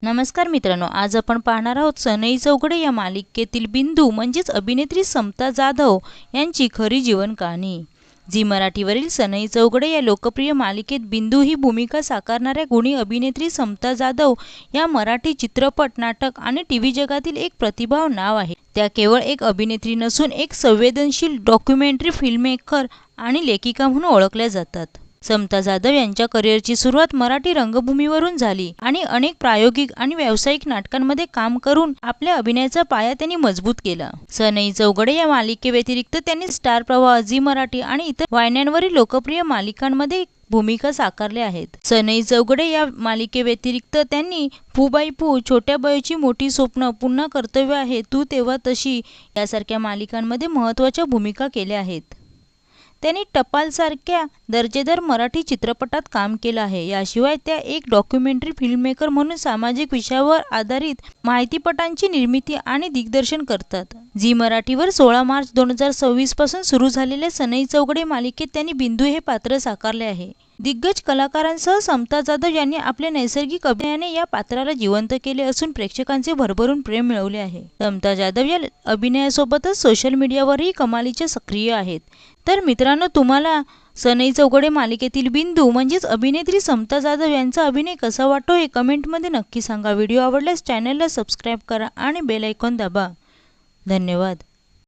नमस्कार मित्रांनो, आज आपण पाहणार आहोत सनई चौघडे या मालिकेतील बिंदू म्हणजेच अभिनेत्री समता जाधव यांची खरी जीवन कहाणी। झी मराठीवरील सनई चौघडे या लोकप्रिय मालिकेत बिंदू ही भूमिका साकारणाऱ्या गुणी अभिनेत्री समता जाधव या मराठी चित्रपट, नाटक आणि टीव्ही जगातील एक प्रतिभाव नाव आहे। त्या केवळ एक अभिनेत्री नसून एक संवेदनशील डॉक्युमेंटरी फिल्ममेकर आणि लेखिका म्हणून ओळखल्या जातात। समता जाधव यांच्या करिअरची सुरुवात मराठी रंगभूमीवरून झाली आणि अनेक प्रायोगिक आणि व्यावसायिक नाटकांमध्ये काम करून आपल्या अभिनयाचा पाया त्यांनी मजबूत केला। सनई चौघडे या मालिकेव्यतिरिक्त त्यांनी स्टार प्रवाह, झी मराठी आणि इतर वाहिन्यांवरील लोकप्रिय मालिकांमध्ये भूमिका साकारल्या आहेत। सनई चौघडे या मालिकेव्यतिरिक्त त्यांनी पू बाई पू, छोट्या बाईची मोठी स्वप्न, पुन्हा कर्तव्य आहे, तू तेव्हा तशी यासारख्या मालिकांमध्ये महत्त्वाच्या भूमिका केल्या आहेत। त्यांनी टपाल सारख्या दर्जेदार मराठी चित्रपटात काम केलं आहे। याशिवाय त्या एक डॉक्युमेंटरी फिल्ममेकर म्हणून सामाजिक विषयावर आधारित माहितीपटांची निर्मिती आणि दिग्दर्शन करतात। झी मराठीवर 16 मार्च 2026 पासून सुरू झालेल्या सनई चौघडे मालिकेत त्यांनी बिंदू हे पात्र साकारले आहे। दिग्गज कलाकारांसह समता जाधव यांनी आपल्या नैसर्गिक अभिनयाने या पात्राला जिवंत केले असून प्रेक्षकांचे भरभरून प्रेम मिळवले आहे। समता जाधव या अभिनयासोबतच सोशल मीडियावरही कमालीचे सक्रिय आहेत। तर मित्रांनो, तुम्हाला सनई चौघडे मालिकेतील बिंदू म्हणजेच अभिनेत्री समता जाधव यांचा अभिनय कसा वाटतो हे कमेंटमध्ये नक्की सांगा। व्हिडिओ आवडल्यास चॅनलला सबस्क्राईब करा आणि बेल आयकॉन दाबा। धन्यवाद।